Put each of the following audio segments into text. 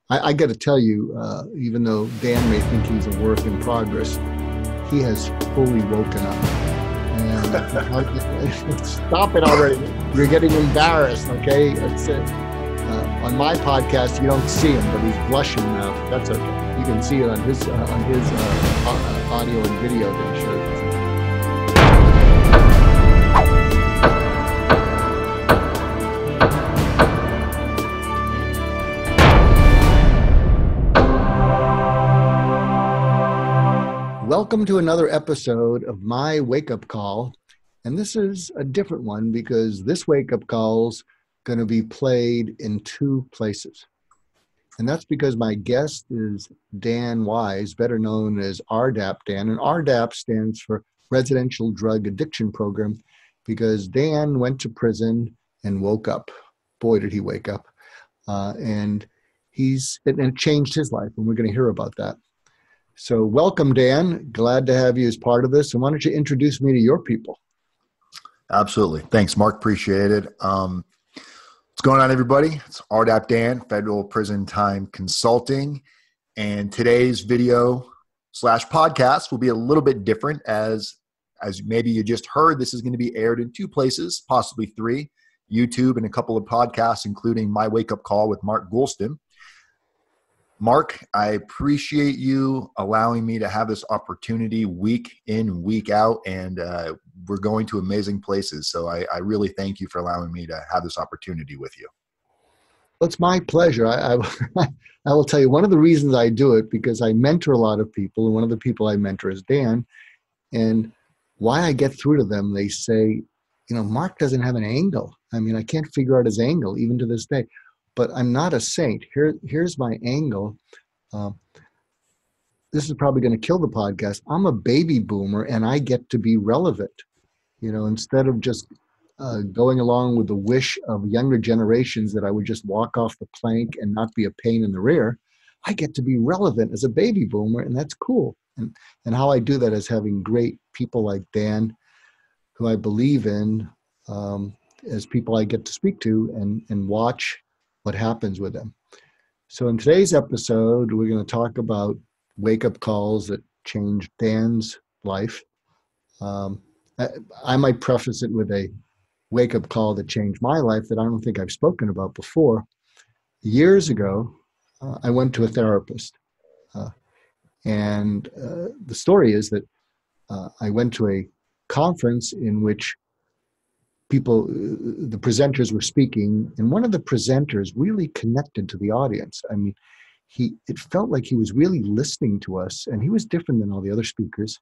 I got to tell you, even though Dan may think he's a work in progress, he has fully woken up. And stop it already. You're getting embarrassed, okay? It's, on my podcast, you don't see him, but he's blushing now. That's okay. You can see it on his audio and video that he showed. Welcome to another episode of my wake-up call. And this is a different one because this wake-up call's going to be played in two places. And that's because my guest is Dan Wise, better known as RDAP Dan. And RDAP stands for Residential Drug Addiction Program, because Dan went to prison and woke up. Boy, did he wake up. And it changed his life, and we're going to hear about that. So welcome, Dan. Glad to have you as part of this. And why don't you introduce me to your people? Absolutely. Thanks, Mark. Appreciate it. What's going on, everybody? It's RDAP Dan, Federal Prison Time Consulting. And today's video / podcast will be a little bit different. As maybe you just heard, this is going to be aired in two places, possibly three: YouTube and a couple of podcasts, including my wake-up call with Mark Goulston. Mark, I appreciate you allowing me to have this opportunity week in, week out, and we're going to amazing places. So I really thank you for allowing me to have this opportunity with you. Well, it's my pleasure. I will tell you, one of the reasons I do it, because I mentor a lot of people, and one of the people I mentor is Dan, and why I get through to them, they say, Mark doesn't have an angle. I mean, I can't figure out his angle even to this day. But I'm not a saint. Here's my angle. This is probably going to kill the podcast. I'm a baby boomer, and I get to be relevant. Instead of just going along with the wish of younger generations that I would just walk off the plank and not be a pain in the rear, I get to be relevant as a baby boomer, and that's cool. And how I do that is having great people like Dan, who I believe in, as people I get to speak to and watch what happens with them. So in today's episode, we're going to talk about wake-up calls that changed Dan's life. I might preface it with a wake-up call that changed my life that I don't think I've spoken about before. Years ago, I went to a therapist. And the story is that I went to a conference in which the presenters were speaking, and one of the presenters really connected to the audience. I mean, it felt like he was really listening to us, and he was different than all the other speakers.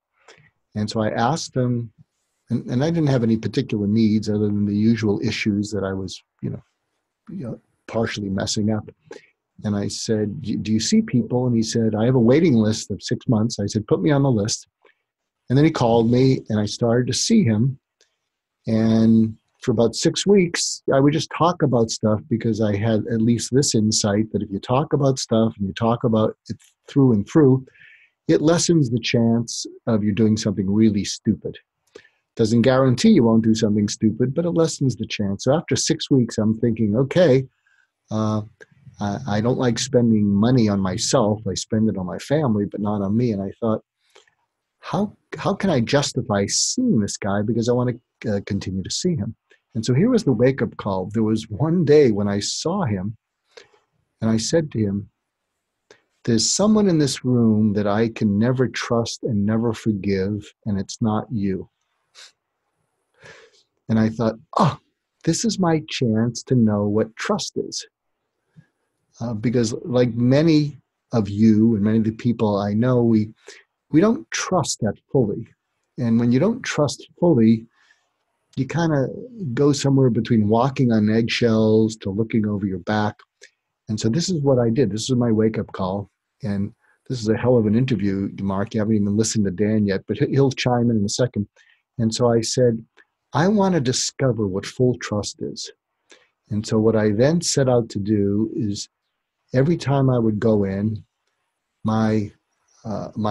And so I asked him, and I didn't have any particular needs other than the usual issues that I was, partially messing up. And I said, do you see people? And he said, I have a waiting list of 6 months. I said, put me on the list. And then he called me, and I started to see him. And for about 6 weeks, I would just talk about stuff, because I had at least this insight that if you talk about stuff and you talk about it through and through, it lessens the chance of you doing something really stupid. Doesn't guarantee you won't do something stupid, but it lessens the chance. So after 6 weeks, I'm thinking, okay, I don't like spending money on myself. I spend it on my family, but not on me. And I thought, how can I justify seeing this guy, because I want to continue to see him. And so here was the wake-up call. There was one day when I saw him, and I said to him, there's someone in this room that I can never trust and never forgive, and it's not you. And I thought, this is my chance to know what trust is. Because like many of you and many of the people I know, we don't trust that fully. And when you don't trust fully, you kind of go somewhere between walking on eggshells to looking over your back. And so this is what I did. This is my wake-up call. And this is a hell of an interview, Mark. You haven't even listened to Dan yet, but he'll chime in a second. And so I said, I want to discover what full trust is. And so what I then set out to do is every time I would go in, my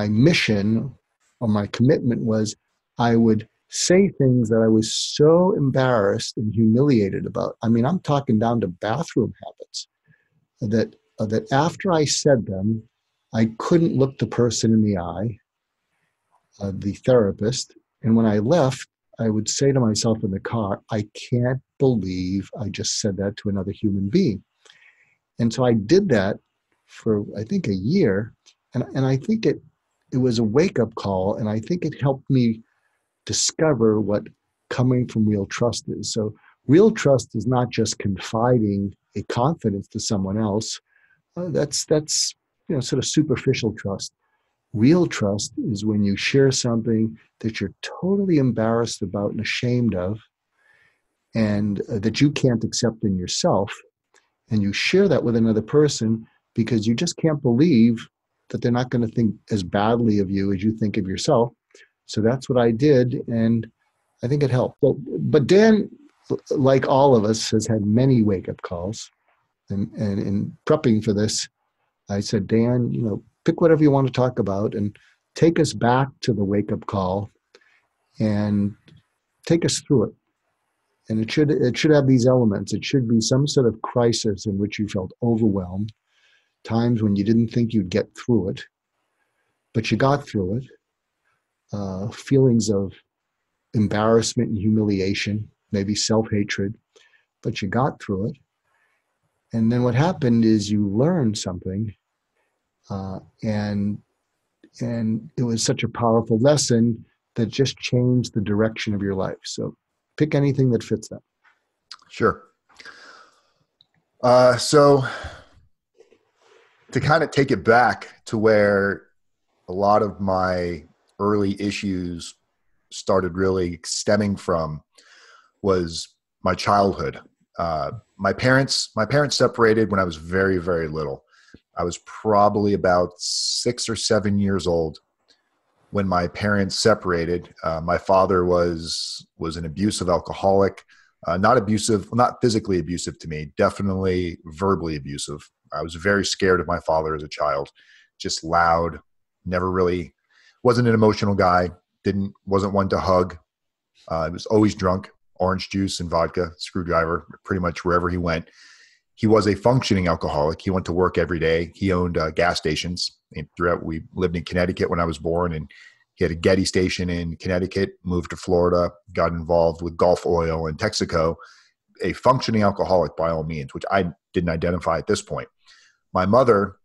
mission or my commitment was I would say things that I was so embarrassed and humiliated about. I mean, I'm talking down to bathroom habits that that after I said them, I couldn't look the person in the eye, the therapist. And when I left, I would say to myself in the car, I can't believe I just said that to another human being. And so I did that for, I think, a year. And I think it was a wake-up call. And I think it helped me discover what coming from real trust is. So real trust is not just confiding a confidence to someone else. That's sort of superficial trust. Real trust is when you share something that you're totally embarrassed about and ashamed of, and that you can't accept in yourself, and you share that with another person because you just can't believe that they're not going to think as badly of you as you think of yourself. So that's what I did, and I think it helped. But Dan, like all of us, has had many wake-up calls. And in prepping for this, I said, Dan, pick whatever you want to talk about and take us back to the wake-up call and take us through it. And it should have these elements. It should be some sort of crisis in which you felt overwhelmed, times when you didn't think you'd get through it, but you got through it, feelings of embarrassment and humiliation, maybe self-hatred, but you got through it. And then what happened is you learned something, and it was such a powerful lesson that just changed the direction of your life. So pick anything that fits that. Sure. So to kind of take it back to where a lot of my early issues started really stemming from was my childhood. My parents separated when I was very, very little. I was probably about 6 or 7 years old when my parents separated. My father was an abusive alcoholic, not physically abusive to me, definitely verbally abusive. I was very scared of my father as a child, just loud, wasn't an emotional guy, wasn't one to hug. He was always drunk, orange juice and vodka, screwdriver, pretty much wherever he went. He was a functioning alcoholic. He went to work every day. He owned gas stations. We lived in Connecticut when I was born, and he had a Getty station in Connecticut, moved to Florida, got involved with Gulf Oil and Texaco, a functioning alcoholic by all means, which I didn't identify at this point. My mother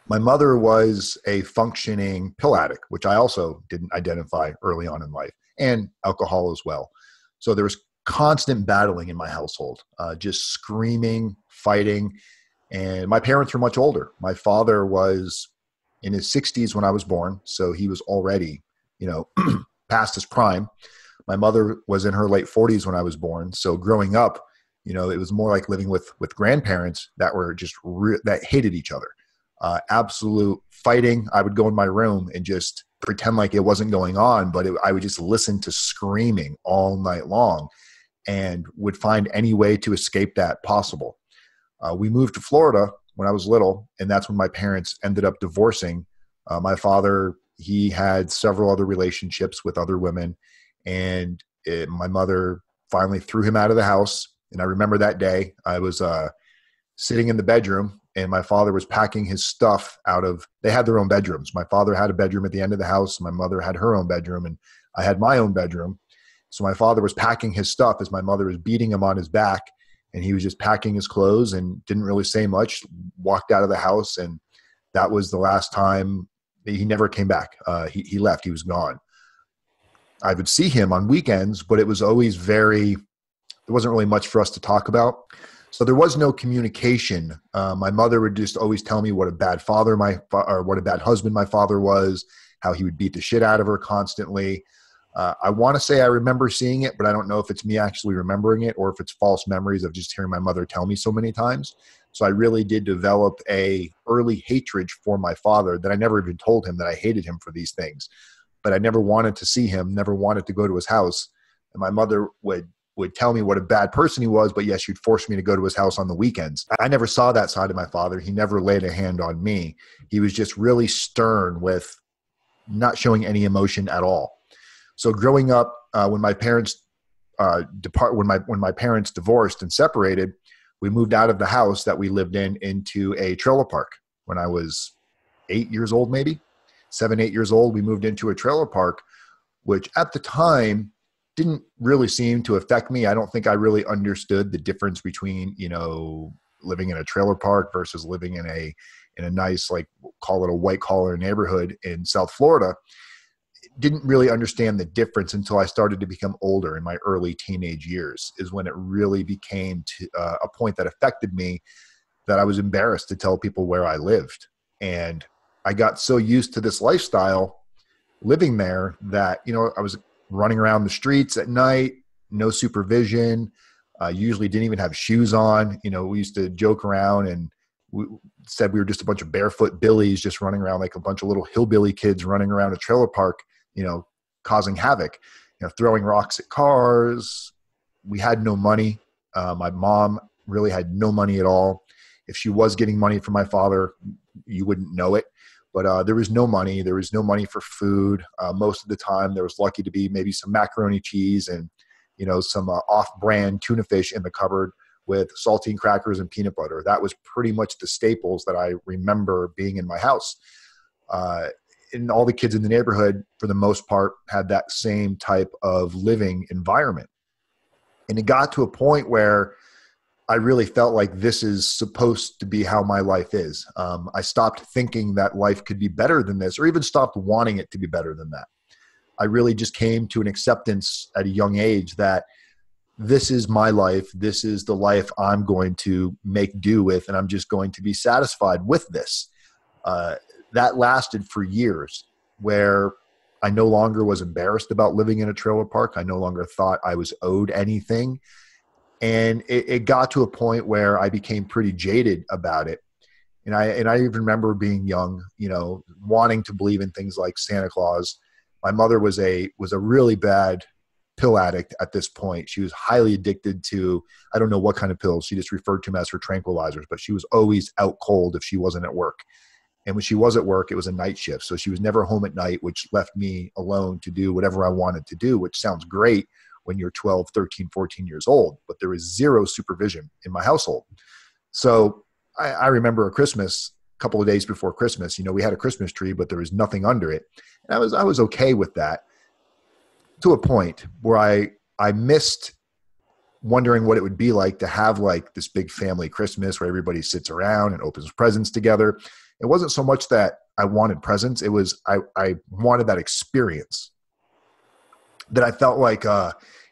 was a functioning pill addict, which I also didn't identify early on in life, and alcohol as well. So there was constant battling in my household, just screaming, fighting. And my parents were much older. My father was in his 60s when I was born, so he was already, past his prime. My mother was in her late 40s when I was born. So growing up, it was more like living with grandparents that were just that hated each other. Absolute fighting. I would go in my room and just pretend like it wasn't going on, but I would just listen to screaming all night long and would find any way to escape that possible. We moved to Florida when I was little, and that's when my parents ended up divorcing. My father, he had several other relationships with other women, and my mother finally threw him out of the house. And I remember that day I was sitting in the bedroom, and my father was packing his stuff they had their own bedrooms. My father had a bedroom at the end of the house. My mother had her own bedroom, and I had my own bedroom. So my father was packing his stuff as my mother was beating him on his back, and he was just packing his clothes and didn't really say much, walked out of the house. And that was the last time. He never came back. He left. He was gone. I would see him on weekends, but it was always there wasn't really much for us to talk about. So there was no communication. My mother would just always tell me what a bad father or what a bad husband my father was, how he would beat the shit out of her constantly. I want to say I remember seeing it, but I don't know if it's me actually remembering it or if it's false memories of just hearing my mother tell me so many times. So I really did develop a early hatred for my father that I never even told him that I hated him for these things. But I never wanted to see him, never wanted to go to his house. And my mother would tell me what a bad person he was, but yes, she'd force me to go to his house on the weekends. I never saw that side of my father. He never laid a hand on me. He was just really stern with not showing any emotion at all. So growing up, when my parents when my parents divorced and separated, we moved out of the house that we lived in into a trailer park when I was 8 years old, maybe 7, 8 years old. We moved into a trailer park, which at the time didn't really seem to affect me. I don't think I really understood the difference between, living in a trailer park versus living in a nice, like, call it a white collar neighborhood in South Florida. Didn't really understand the difference until I started to become older in my early teenage years, is when it really became to a point that affected me, that I was embarrassed to tell people where I lived. And I got so used to this lifestyle living there that, I was running around the streets at night, no supervision, usually didn't even have shoes on. We used to joke around and we said we were just a bunch of barefoot Billies just running around like a bunch of little hillbilly kids running around a trailer park, causing havoc, throwing rocks at cars. We had no money. My mom really had no money at all. If she was getting money from my father, you wouldn't know it. But there was no money. There was no money for food. Most of the time, there was lucky to be maybe some macaroni cheese and, some off-brand tuna fish in the cupboard with saltine crackers and peanut butter. That was pretty much the staples that I remember being in my house. And all the kids in the neighborhood, for the most part, had that same type of living environment. And it got to a point where I really felt like this is supposed to be how my life is. I stopped thinking that life could be better than this, or even stopped wanting it to be better than that. I really just came to an acceptance at a young age that this is my life. This is the life I'm going to make do with, and I'm just going to be satisfied with this. That lasted for years, where I no longer was embarrassed about living in a trailer park. I no longer thought I was owed anything. And it got to a point where I became pretty jaded about it. And I even remember being young, wanting to believe in things like Santa Claus. My mother was a really bad pill addict at this point. She was highly addicted to, I don't know what kind of pills. She just referred to them as her tranquilizers, but she was always out cold if she wasn't at work. And when she was at work, it was a night shift. So she was never home at night, which left me alone to do whatever I wanted to do, which sounds great when you're 12, 13, 14 years old, but there was zero supervision in my household. So I remember a Christmas, a couple of days before Christmas, we had a Christmas tree, but there was nothing under it. And I was okay with that, to a point where I missed wondering what it would be like to have like this big family Christmas where everybody sits around and opens presents together. It wasn't so much that I wanted presents. It was, I wanted that experience that I felt like,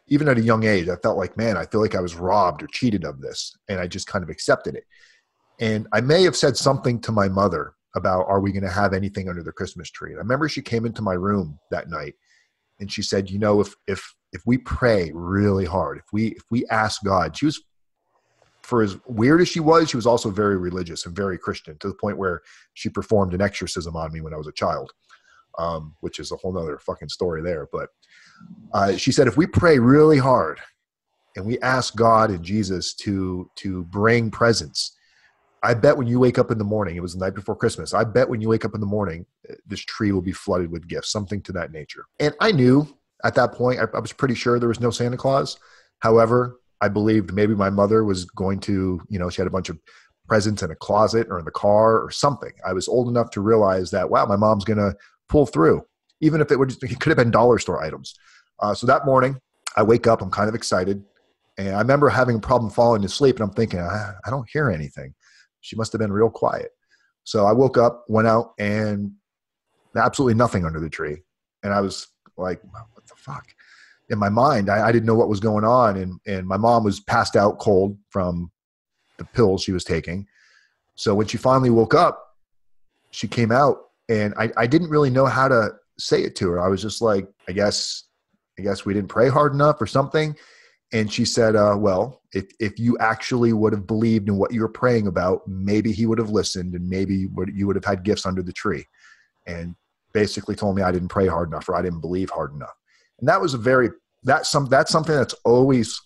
even at a young age, I felt like, man, I feel like I was robbed or cheated of this. And I just kind of accepted it. And I may have said something to my mother about, are we going to have anything under the Christmas tree? And I remember she came into my room that night and she said, if we pray really hard, if we ask God, she was, for as weird as she was also very religious and very Christian, to the point where she performed an exorcism on me when I was a child, which is a whole nother fucking story there. But she said, if we pray really hard and we ask God and Jesus to bring presents, I bet when you wake up in the morning, it was the night before Christmas, I bet when you wake up in the morning, this tree will be flooded with gifts, something to that nature. And I knew at that point, I was pretty sure there was no Santa Claus. However, I believed maybe my mother was going to, she had a bunch of presents in a closet or in the car or something. I was old enough to realize that, wow, my mom's going to pull through, even if it could have been dollar store items. So that morning I wake up, I'm kind of excited. And I remember having a problem falling asleep and I'm thinking, I don't hear anything. She must have been real quiet. So I woke up, went out, and absolutely nothing under the tree. And I was like, what the fuck? In my mind, I didn't know what was going on. And my mom was passed out cold from the pills she was taking. So when she finally woke up, she came out, and I didn't really know how to say it to her. I was just like, I guess we didn't pray hard enough or something. And she said, well, if you actually would have believed in what you were praying about, maybe he would have listened, and maybe you would have had gifts under the tree. And basically told me I didn't pray hard enough, or I didn't believe hard enough. And that was that's something that's always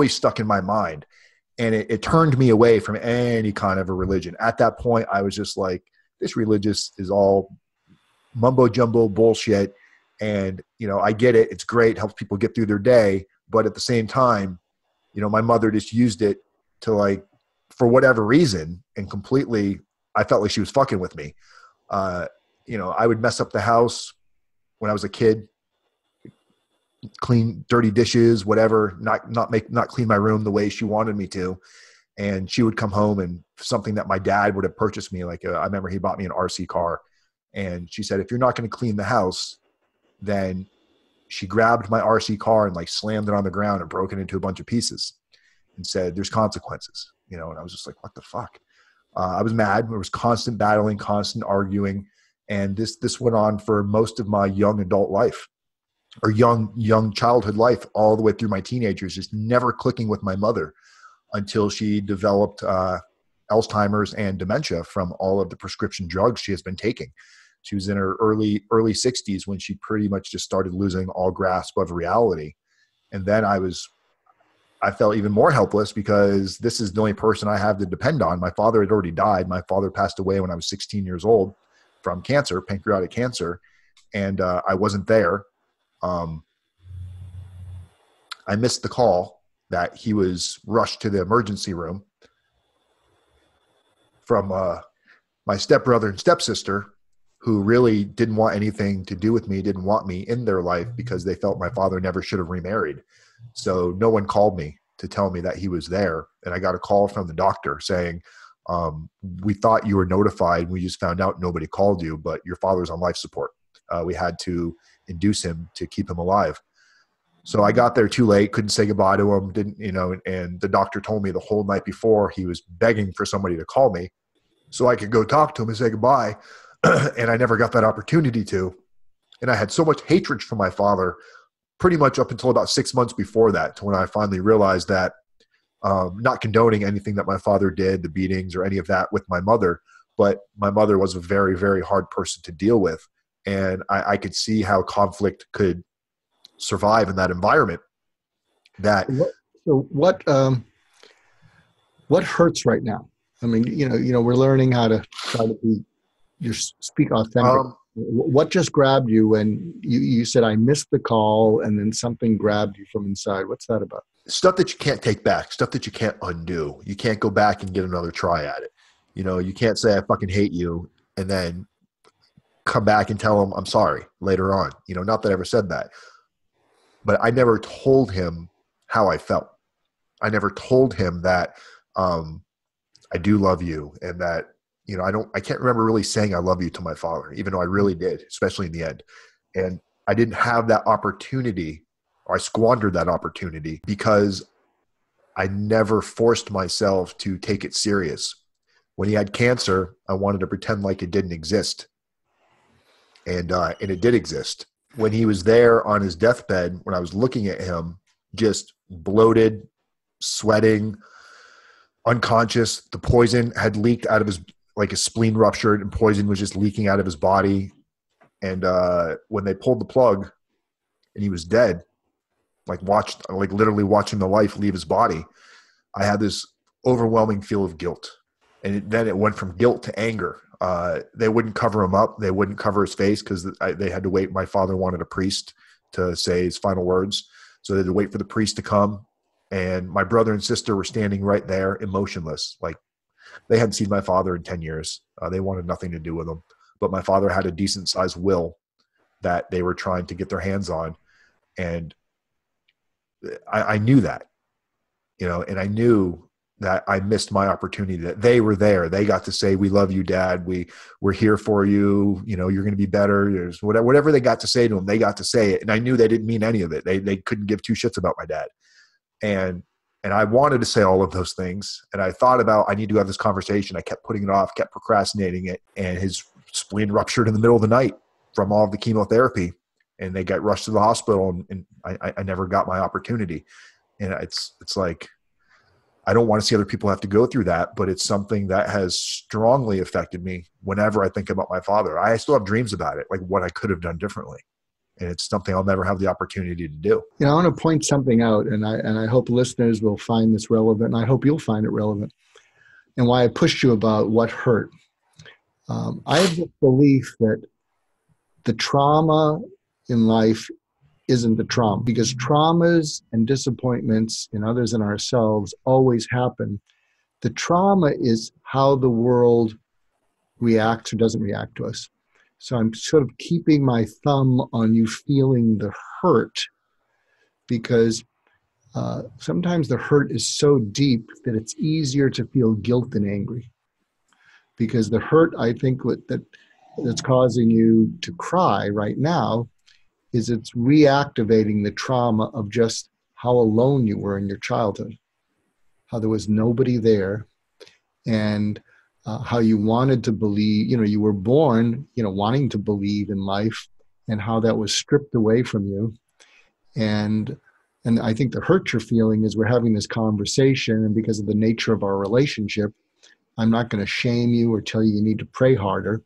stuck in my mind. And it turned me away from any kind of a religion. At that point, I was just like, this religious is all mumbo jumbo bullshit. And, I get it. It's great. Helps people get through their day. But at the same time, my mother just used it to like for whatever reason, and completely, I felt like she was fucking with me. I would mess up the house when I was a kid, clean dirty dishes, whatever, not clean my room the way she wanted me to. And she would come home and something that my dad would have purchased me. Like I remember he bought me an RC car, and she said, if you're not going to clean the house, then she grabbed my RC car and like slammed it on the ground and broke it into a bunch of pieces and said, there's consequences, and I was just like, what the fuck? I was mad. There was constant battling, constant arguing. And this went on for most of my young adult life, or young childhood life, all the way through my teenagers, just never clicking with my mother until she developed Alzheimer's and dementia from all of the prescription drugs she has been taking. She was in her early 60s when she pretty much just started losing all grasp of reality. And then I felt even more helpless because this is the only person I have to depend on. My father had already died. My father passed away when I was 16 years old from cancer, pancreatic cancer. And I wasn't there. I missed the call that he was rushed to the emergency room from my stepbrother and stepsister, who really didn't want anything to do with me, didn't want me in their life because they felt my father never should have remarried. So no one called me to tell me that he was there. And I got a call from the doctor saying, we thought you were notified. We just found out nobody called you, but your father's on life support. We had to induce him to keep him alive. So I got there too late, couldn't say goodbye to him, and the doctor told me the whole night before he was begging for somebody to call me so I could go talk to him and say goodbye. And I never got that opportunity to. And I had so much hatred for my father pretty much up until about 6 months before that, to when I finally realized that, not condoning anything that my father did, the beatings or any of that with my mother, but my mother was a very, very hard person to deal with. And I could see how conflict could survive in that environment. What hurts right now? I mean, we're learning how to try to speak authentic. What just grabbed you when you said, I missed the call, and then something grabbed you from inside? What's that about? Stuff that you can't take back, stuff that you can't undo. You can't go back and get another try at it. You can't say, I fucking hate you, and then come back and tell him I'm sorry later on. Not that I ever said that. But I never told him how I felt. I never told him that I do love you, and that I can't remember really saying I love you to my father, even though I really did, especially in the end. And I didn't have that opportunity, or I squandered that opportunity because I never forced myself to take it serious. When he had cancer, I wanted to pretend like it didn't exist. And it did exist. When he was there on his deathbed, when I was looking at him, just bloated, sweating, unconscious, the poison had leaked out of his spleen ruptured and poison was just leaking out of his body. And when they pulled the plug and he was dead, literally watching the life leave his body, I had this overwhelming feel of guilt. And then it went from guilt to anger. They wouldn't cover him up. They wouldn't cover his face because they had to wait. My father wanted a priest to say his final words. So they had to wait for the priest to come. And my brother and sister were standing right there, emotionless. Like they hadn't seen my father in 10 years. They wanted nothing to do with him. But my father had a decent sized will that they were trying to get their hands on. And I knew that, and I knew that I missed my opportunity, that they were there. They got to say, we love you, Dad. We're here for you. You're going to be better. There's whatever they got to say to him, they got to say it. And I knew they didn't mean any of it. They couldn't give two shits about my dad. And I wanted to say all of those things. And I thought about, I need to have this conversation. I kept putting it off, kept procrastinating it. And his spleen ruptured in the middle of the night from all of the chemotherapy. And they got rushed to the hospital, and I never got my opportunity. And it's like, I don't want to see other people have to go through that, but it's something that has strongly affected me whenever I think about my father. I still have dreams about it, like what I could have done differently. And it's something I'll never have the opportunity to do. I want to point something out, and I hope listeners will find this relevant, and I hope you'll find it relevant, and why I pushed you about what hurt. I have the belief that the trauma in life isn't the trauma, because traumas and disappointments in others and ourselves always happen The trauma is how the world reacts or doesn't react to us. So I'm sort of keeping my thumb on you feeling the hurt, because sometimes the hurt is so deep that it's easier to feel guilt than angry. Because the hurt, I think, that's causing you to cry right now is it's reactivating the trauma of just how alone you were in your childhood, how there was nobody there, and how you wanted to believe, you were born, wanting to believe in life, and how that was stripped away from you. And I think the hurt you're feeling is we're having this conversation, and because of the nature of our relationship, I'm not going to shame you or tell you need to pray harder.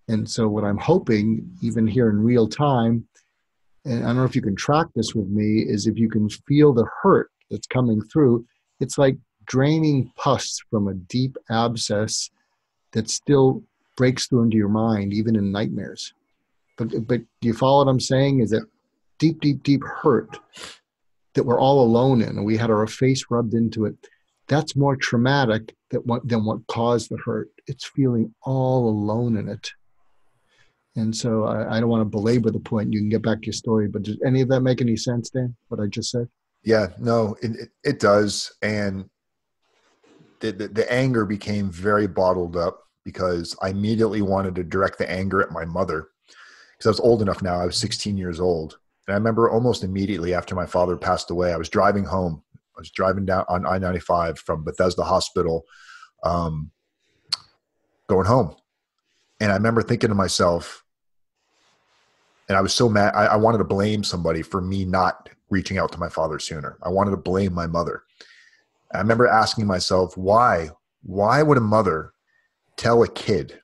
And so what I'm hoping, even here in real time, and I don't know if you can track this with me, is if you can feel the hurt that's coming through, it's like draining pus from a deep abscess that still breaks through into your mind, even in nightmares. But do you follow what I'm saying? Is that deep, deep, deep hurt that we're all alone in, and we had our face rubbed into it. That's more traumatic than what caused the hurt. It's feeling all alone in it. And so I don't want to belabor the point. You can get back to your story, but does any of that make any sense, Dan, what I just said? Yeah, no, it does. And the anger became very bottled up because I immediately wanted to direct the anger at my mother, because I was old enough now. I was 16 years old. And I remember almost immediately after my father passed away, I was driving home. I was driving down on I-95 from Bethesda Hospital, going home. And I remember thinking to myself, and I was so mad, I wanted to blame somebody for me not reaching out to my father sooner. I wanted to blame my mother. I remember asking myself, why would a mother tell a kid,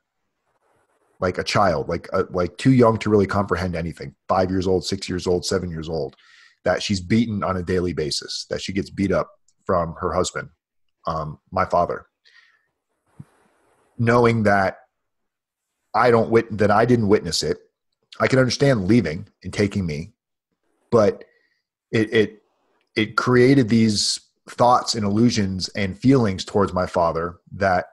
like a child, like too young to really comprehend anything, 5 years old, 6 years old, 7 years old, that she's beaten on a daily basis, that she gets beat up from her husband, my father, knowing that I didn't witness it. I can understand leaving and taking me, but it created these thoughts and illusions and feelings towards my father that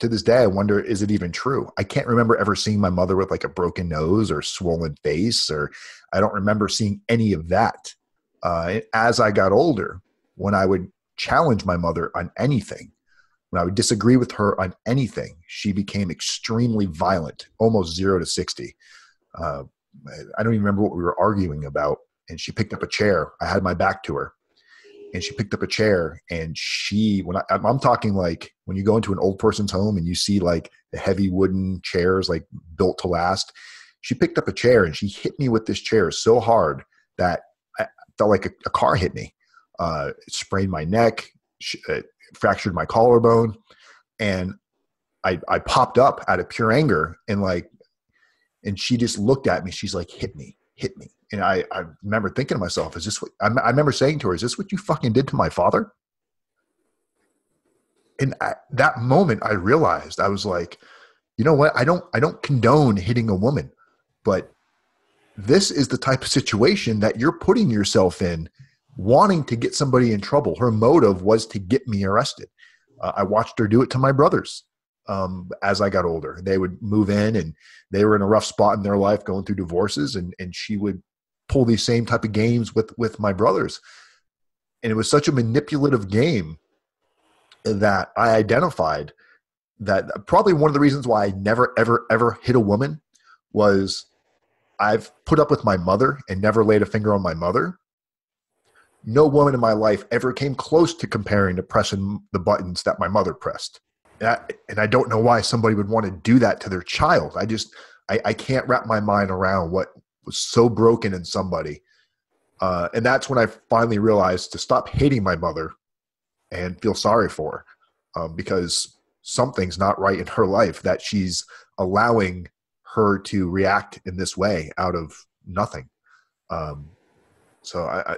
to this day, I wonder, is it even true? I can't remember ever seeing my mother with like a broken nose or swollen face, or I don't remember seeing any of that. As I got older, when I would challenge my mother on anything, when I would disagree with her on anything, she became extremely violent, almost 0 to 60. I don't even remember what we were arguing about. And she picked up a chair. I had my back to her. And she picked up a chair, and I'm talking like when you go into an old person's home and you see like the heavy wooden chairs like built to last, she picked up a chair and she hit me with this chair so hard that I felt like a car hit me. It sprained my neck, it fractured my collarbone, and I popped up out of pure anger and she just looked at me. She's like, hit me. And I remember thinking to myself, I remember saying to her, is this what you fucking did to my father? And at that moment I realized, I was like, you know what? I don't condone hitting a woman, but this is the type of situation that you're putting yourself in, wanting to get somebody in trouble. Her motive was to get me arrested. I watched her do it to my brothers. As I got older, they would move in and they were in a rough spot in their life going through divorces, and she would pull these same type of games with my brothers. And it was such a manipulative game that I identified that probably one of the reasons why I never, ever, ever hit a woman was I've put up with my mother and never laid a finger on my mother. No woman in my life ever came close to comparing to pressing the buttons that my mother pressed. And I don't know why somebody would want to do that to their child. I can't wrap my mind around what was so broken in somebody. And that's when I finally realized to stop hating my mother and feel sorry for her, because something's not right in her life that she's allowing her to react in this way out of nothing. So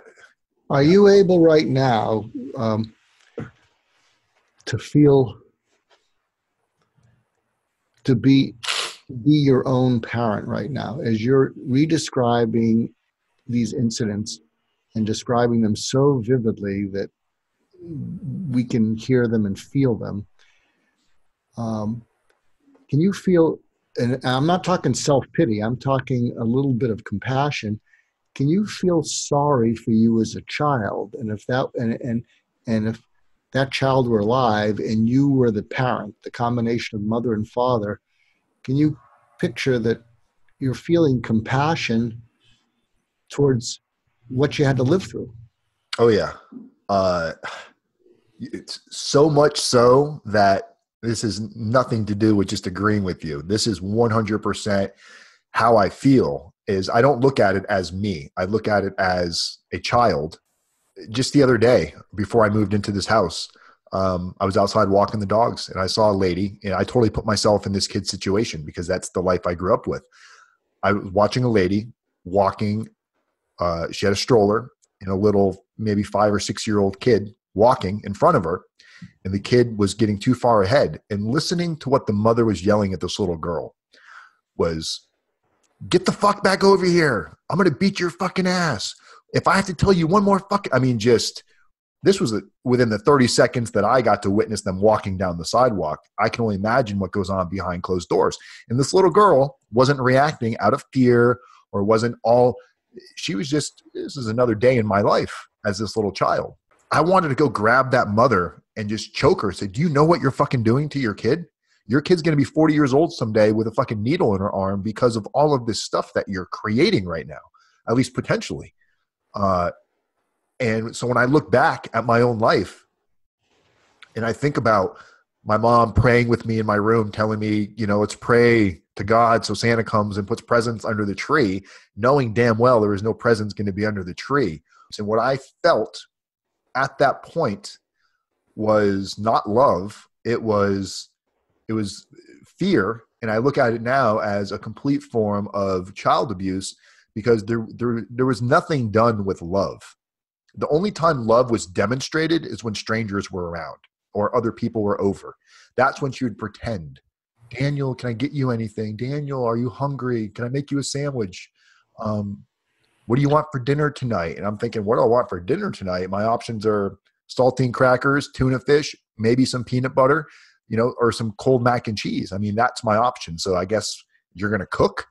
Are you able right now to be your own parent right now, as you're redescribing these incidents and describing them so vividly that we can hear them and feel them. Um, can you feel, and I'm not talking self-pity, I'm talking a little bit of compassion. Can you feel sorry for you as a child? And if that, and if that child were alive and you were the parent, the combination of mother and father, can you picture that you're feeling compassion towards what you had to live through? Oh yeah. Uh, it's so much so that this is nothing to do with just agreeing with you. This is 100% how I feel. Is I don't look at it as me. I look at it as a child. Just the other day, before I moved into this house, I was outside walking the dogs and I saw a lady, and I totally put myself in this kid's situation because that's the life I grew up with. I was watching a lady walking. She had a stroller and a little, maybe 5 or 6 year old kid walking in front of her. And the kid was getting too far ahead, and listening to what the mother was yelling at this little girl was, "Get the fuck back over here. I'm going to beat your fucking ass. If I have to tell you one more fucking," I mean, just, this was within the 30 seconds that I got to witness them walking down the sidewalk. I can only imagine what goes on behind closed doors. And this little girl wasn't reacting out of fear, or wasn't all, she was just, this is another day in my life as this little child. I wanted to go grab that mother and just choke her. Say, do you know what you're fucking doing to your kid? Your kid's going to be 40 years old someday with a fucking needle in her arm because of all of this stuff that you're creating right now, at least potentially. And so when I look back at my own life and I think about my mom praying with me in my room, telling me, let's pray to God so Santa comes and puts presents under the tree, knowing damn well there was no presents going to be under the tree. And what I felt at that point was not love. It was fear. And I look at it now as a complete form of child abuse, because there was nothing done with love. The only time love was demonstrated is when strangers were around or other people were over. That's when she would pretend. Daniel, can I get you anything? Daniel, are you hungry? Can I make you a sandwich? What do you want for dinner tonight? And I'm thinking, what do I want for dinner tonight? My options are saltine crackers, tuna fish, maybe some peanut butter, or some cold mac and cheese. I mean, that's my option. So I guess you're going to cook.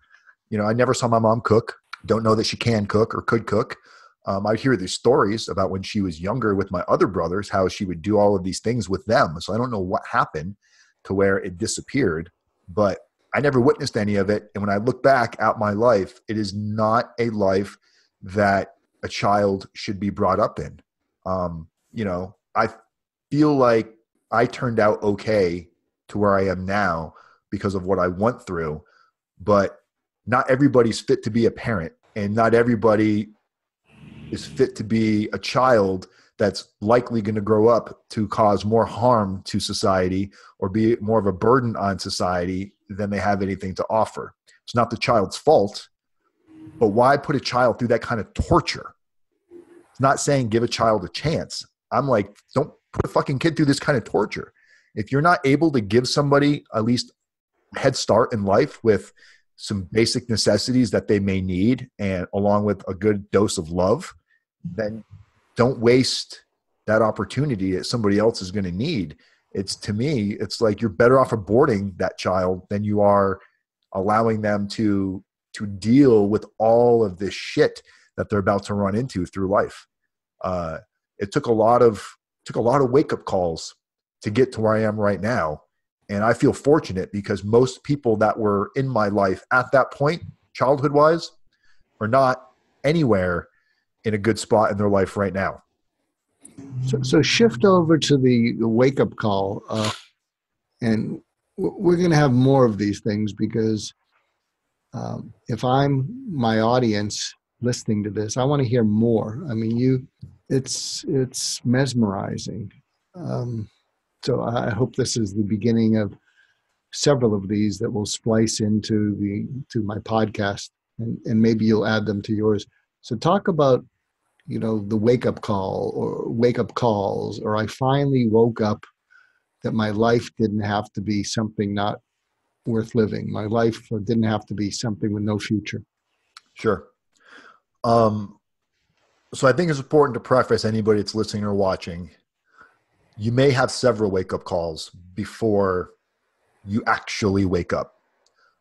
I never saw my mom cook. Don't know that she can cook or could cook. I'd hear these stories about when she was younger with my other brothers, how she would do all of these things with them. So I don't know what happened to where it disappeared, but I never witnessed any of it. And when I look back at my life, it is not a life that a child should be brought up in. I feel like I turned out okay to where I am now because of what I went through, but not everybody's fit to be a parent, and not everybody is fit to be a child that's likely going to grow up to cause more harm to society or be more of a burden on society than they have anything to offer. It's not the child's fault, but why put a child through that kind of torture? It's not saying give a child a chance. I'm like, don't put a fucking kid through this kind of torture. If you're not able to give somebody at least a head start in life with some basic necessities that they may need, and along with a good dose of love, then don't waste that opportunity that somebody else is going to need. To me, it's like you're better off aborting that child than you are allowing them to deal with all of this shit that they're about to run into through life. It took a lot of wake-up calls to get to where I am right now. And I feel fortunate because most people that were in my life at that point, childhood-wise, are not anywhere in a good spot in their life right now. So shift over to the wake-up call. And we're going to have more of these things because if I'm my audience listening to this, I want to hear more. I mean, it's mesmerizing. So I hope this is the beginning of several of these that will splice into my podcast, and maybe you'll add them to yours. So talk about, the wake-up call or wake-up calls, or I finally woke up that my life didn't have to be something not worth living. My life didn't have to be something with no future. Sure. So I think it's important to preface anybody that's listening or watching you may have several wake-up calls before you actually wake up.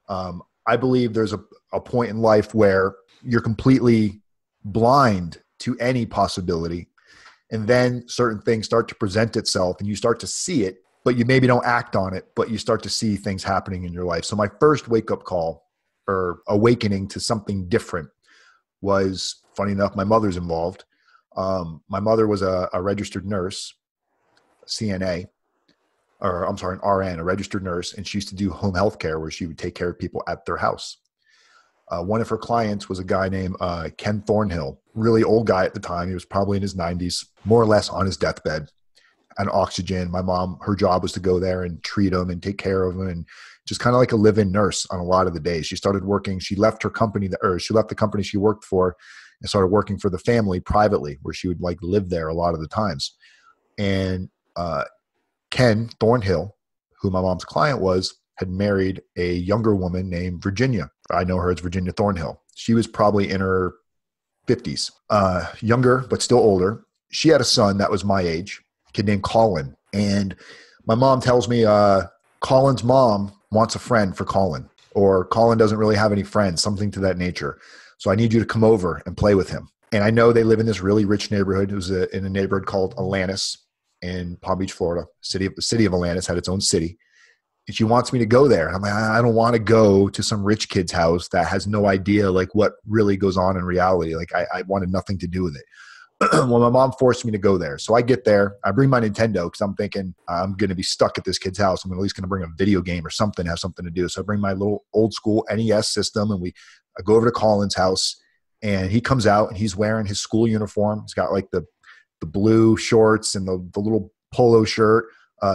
I believe there's a point in life where you're completely blind to any possibility. And then certain things start to present itself and you start to see it, but you maybe don't act on it, but you start to see things happening in your life. So my first wake-up call or awakening to something different was, funny enough, my mother's involved. My mother was a registered nurse, CNA, or I'm sorry, an RN, a registered nurse, and she used to do home health care where she would take care of people at their house. One of her clients was a guy named Ken Thornhill, really old guy at the time. He was probably in his 90s, more or less on his deathbed, on oxygen. My mom, her job was to go there and treat him and take care of him, and just kind of like a live-in nurse on a lot of the days. She started working. She left her company, she left the company she worked for and started working for the family privately, where she would like live there a lot of the times. And Ken Thornhill, who my mom's client was, had married a younger woman named Virginia. I know her as Virginia Thornhill. She was probably in her 50s, younger, but still older. She had a son that was my age, a kid named Colin. And my mom tells me Colin's mom wants a friend for Colin, or Colin doesn't really have any friends, something to that nature. So I need you to come over and play with him. And I know they live in this really rich neighborhood. It was in a neighborhood called Atlantis in Palm Beach, Florida. The city of Atlantis had its own city. And she wants me to go there. I'm like, I don't want to go to some rich kid's house that has no idea like what really goes on in reality. Like I wanted nothing to do with it. Well, my mom forced me to go there. So I get there. I bring my Nintendo because I'm thinking I'm going to be stuck at this kid's house. I'm at least going to bring a video game or something, have something to do. So I bring my little old school NES system, and I go over to Colin's house, and he comes out and he's wearing his school uniform. He's got like the blue shorts and the little polo shirt,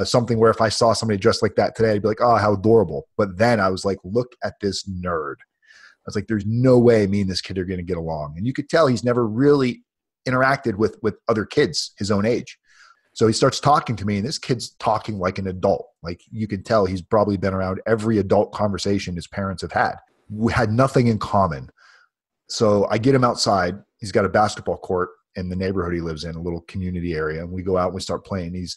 something where if I saw somebody dressed like that today, I'd be like, oh, how adorable. But then I was like, look at this nerd. I was like, there's no way me and this kid are going to get along. And you could tell he's never really interacted with other kids his own age. So he starts talking to me, and this kid's talking like an adult. Like you can tell he's probably been around every adult conversation his parents have had. We had nothing in common. So I get him outside. He's got a basketball court in the neighborhood he lives in, a little community area. And we go out and we start playing. He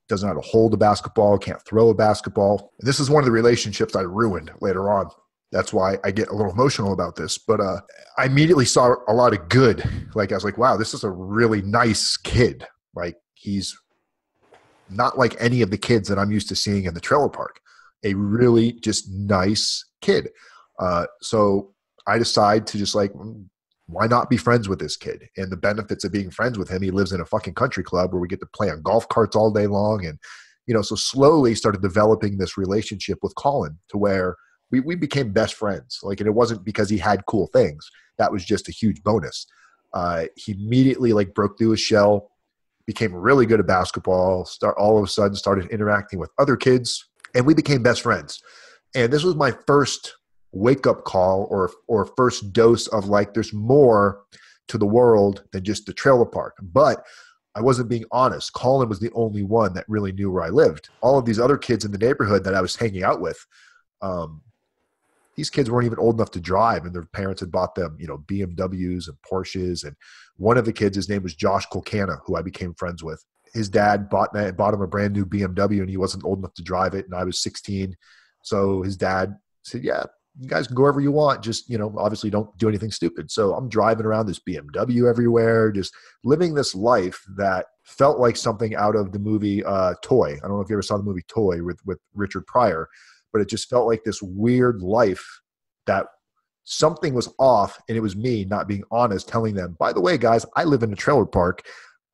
doesn't know how to hold a basketball, can't throw a basketball. And this is one of the relationships I ruined later on. That's why I get a little emotional about this. But I immediately saw a lot of good. Like I was like, wow, this is a really nice kid. Like he's not like any of the kids that I'm used to seeing in the trailer park. A really just nice kid. So I decide to just like, why not be friends with this kid? And the benefits of being friends with him, he lives in a fucking country club where we get to play on golf carts all day long. And, so slowly started developing this relationship with Colin to where we became best friends. Like, and it wasn't because he had cool things. That was just a huge bonus. He immediately like broke through his shell, became really good at basketball, all of a sudden started interacting with other kids, and we became best friends. And this was my first wake-up call or first dose of like, there's more to the world than just the trailer park. But I wasn't being honest. Colin was the only one that really knew where I lived. All of these other kids in the neighborhood that I was hanging out with, these kids weren't even old enough to drive, and their parents had bought them, BMWs and Porsches. And one of the kids, his name was Josh Colcana, who I became friends with. His dad bought him a brand new BMW, and he wasn't old enough to drive it, and I was 16. So his dad said, yeah, you guys can go wherever you want. Just, obviously don't do anything stupid. So I'm driving around this BMW everywhere, just living this life that felt like something out of the movie Toy. I don't know if you ever saw the movie Toy with Richard Pryor, but it just felt like this weird life that something was off, and it was me not being honest, telling them, by the way, guys, I live in a trailer park.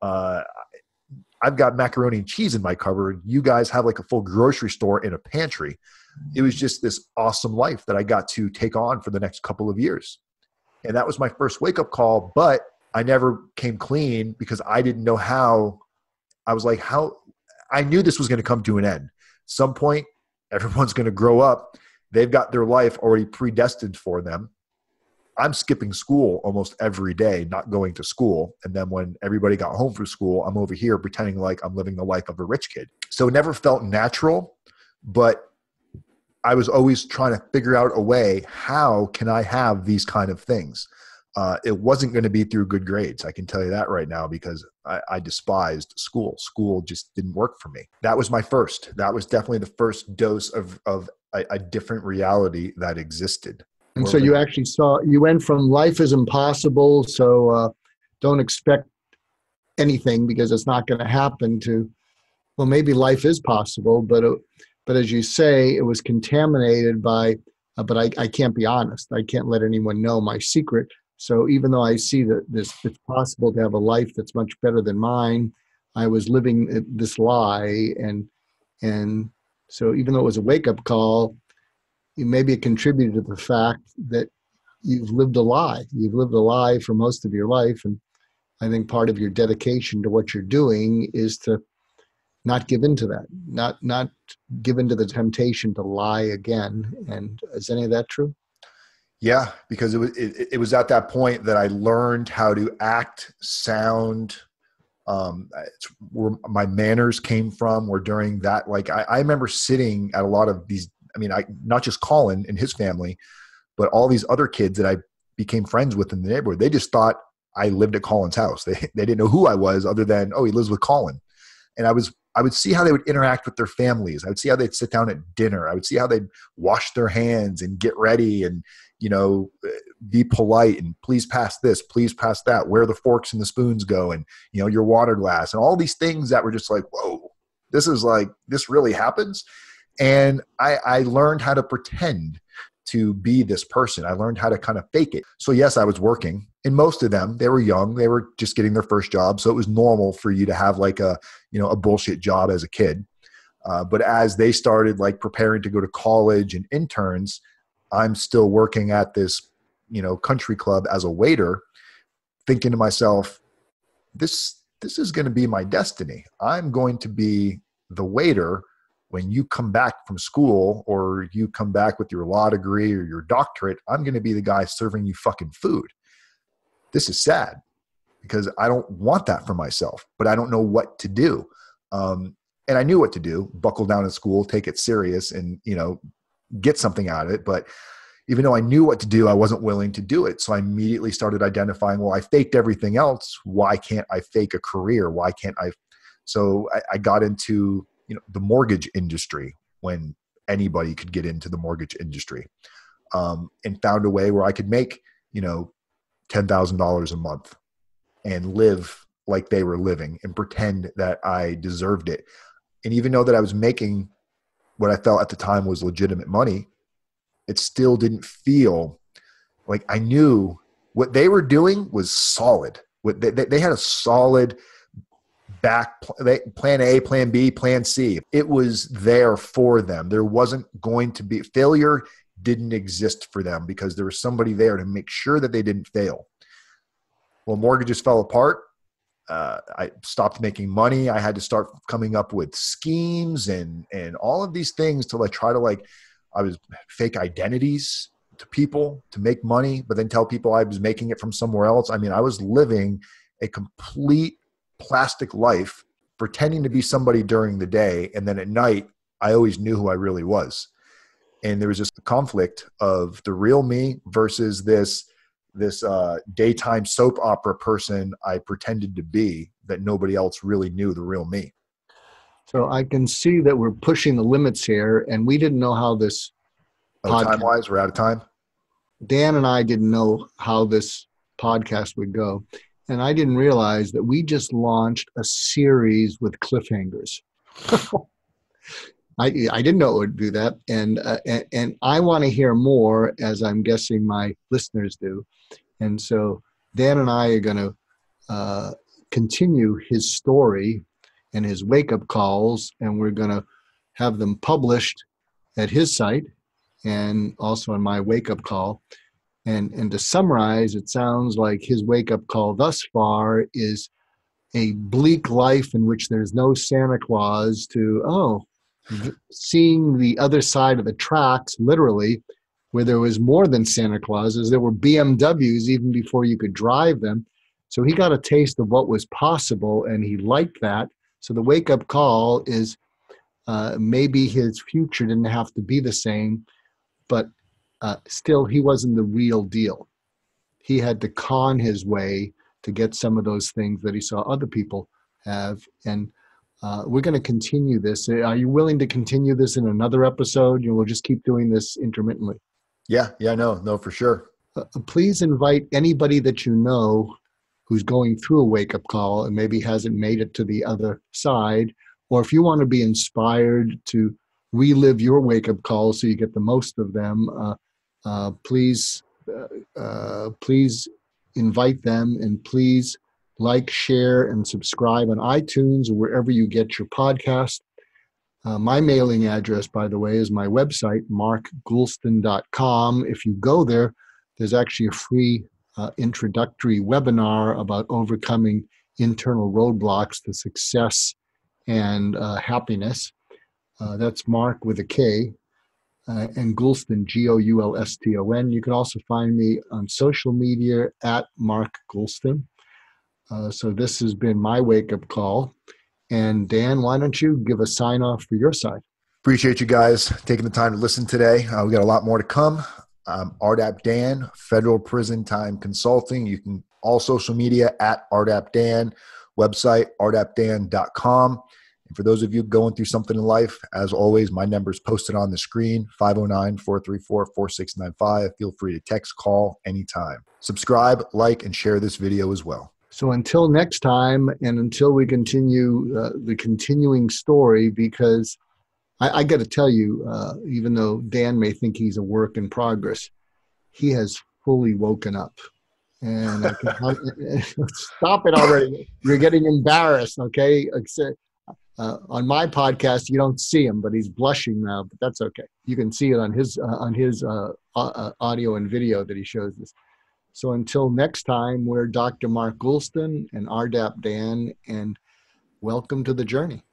I've got macaroni and cheese in my cupboard. You guys have like a full grocery store and a pantry. It was just this awesome life that I got to take on for the next couple of years. And that was my first wake-up call, but I never came clean because I didn't know how. I was like, I knew this was going to come to an end. Some point, everyone's going to grow up. They've got their life already predestined for them. I'm skipping school almost every day, not going to school. And then when everybody got home from school, I'm over here pretending like I'm living the life of a rich kid. So it never felt natural, but I was always trying to figure out a way, how can I have these kind of things? it wasn't going to be through good grades. I can tell you that right now, because I despised school. School just didn't work for me. That was my first. That was definitely the first dose of a different reality that existed. And so you actually you went from life is impossible, so don't expect anything because it's not going to happen, to, well, maybe life is possible, but as you say, it was contaminated by, but I can't be honest. I can't let anyone know my secret. So even though I see that it's possible to have a life that's much better than mine, I was living this lie. And so even though it was a wake-up call, maybe it contributed to the fact that you've lived a lie. You've lived a lie for most of your life. And I think part of your dedication to what you're doing is to not give in to that, not give in to the temptation to lie again. And is any of that true? Yeah, because it was at that point that I learned how to act, sound. It's where my manners came from, or during that, like I remember sitting at a lot of these, not just Colin and his family, but all these other kids that I became friends with in the neighborhood. They just thought I lived at Colin's house. They didn't know who I was, other than, oh, he lives with Colin. And I would see how they would interact with their families. I would see how they'd sit down at dinner. I would see how they'd wash their hands and get ready and, be polite and please pass this, please pass that, where the forks and the spoons go, and, your water glass, and all these things that were just like, whoa, this really happens. And I learned how to pretend to be this person. I learned how to kind of fake it. So yes, I was working, and most of them, they were young. They were just getting their first job. So it was normal for you to have like a bullshit job as a kid. But as they started like preparing to go to college and interns, I'm still working at this, country club as a waiter, thinking to myself, this is going to be my destiny. I'm going to be the waiter when you come back from school, or you come back with your law degree or your doctorate. I'm going to be the guy serving you fucking food. This is sad because I don't want that for myself, but I don't know what to do. And I knew what to do: buckle down in school, take it serious, and, get something out of it. But even though I knew what to do, I wasn't willing to do it. So I immediately started identifying, well, I faked everything else. Why can't I fake a career? Why can't I? So I got into, the mortgage industry, when anybody could get into the mortgage industry, and found a way where I could make, $10,000 a month and live like they were living and pretend that I deserved it. And even though that I was making what I felt at the time was legitimate money, it still didn't feel like I knew what they were doing was solid. They had a solid plan A, plan B, plan C. It was there for them. There wasn't going to be failure. Didn't exist for them because there was somebody there to make sure that they didn't fail. Well, mortgages fell apart. I stopped making money. I had to start coming up with schemes and all of these things to I was fake identities to people to make money, but then tell people I was making it from somewhere else. I was living a complete plastic life, pretending to be somebody during the day. And then at night, I always knew who I really was. And there was just a conflict of the real me versus this daytime soap opera person I pretended to be, that nobody else really knew the real me. So I can see that we're pushing the limits here, and we didn't know how this podcast. Time-wise, we're out of time. Dan and I didn't know how this podcast would go, and I didn't realize that we just launched a series with cliffhangers. I didn't know it would do that, and I want to hear more, as I'm guessing my listeners do. And so Dan and I are going to continue his story and his wake-up calls, and we're going to have them published at his site and also on my wake-up call. And to summarize, it sounds like his wake-up call thus far is a bleak life in which there's no Santa Claus, to, seeing the other side of the tracks, literally, where there was more than Santa Clauses. There were BMWs even before you could drive them. So he got a taste of what was possible, and he liked that. So the wake-up call is maybe his future didn't have to be the same, but still he wasn't the real deal. he had to con his way to get some of those things that he saw other people have. And we're going to continue this. Are you willing to continue this in another episode? We'll just keep doing this intermittently. Yeah, no, for sure. Please invite anybody that you know who's going through a wake-up call and maybe hasn't made it to the other side. Or if you want to be inspired to relive your wake-up calls so you get the most of them, please invite them, and please like, share, and subscribe on iTunes or wherever you get your podcast. My mailing address, by the way, is my website, markgoulston.com. If you go there, there's actually a free introductory webinar about overcoming internal roadblocks to success and happiness. That's Mark with a K, and Goulston, Goulston. You can also find me on social media at Mark Goulston. So this has been my wake-up call. And Dan, why don't you give a sign-off for your side? Appreciate you guys taking the time to listen today. We got a lot more to come. RDAP Dan, Federal Prison Time Consulting. You can all social media at RDAP Dan, website rdapdan.com. And for those of you going through something in life, as always, my number is posted on the screen, 509-434-4695. Feel free to text, call anytime. Subscribe, like, and share this video as well. So until next time, and until we continue the continuing story, because I got to tell you, even though Dan may think he's a work in progress, he has fully woken up. And I can, stop it already. You're getting embarrassed, okay? On my podcast, you don't see him, but he's blushing now, but that's okay. You can see it on his audio and video that he shows us. So until next time, we're Dr. Mark Goulston and RDAP Dan, and welcome to the journey.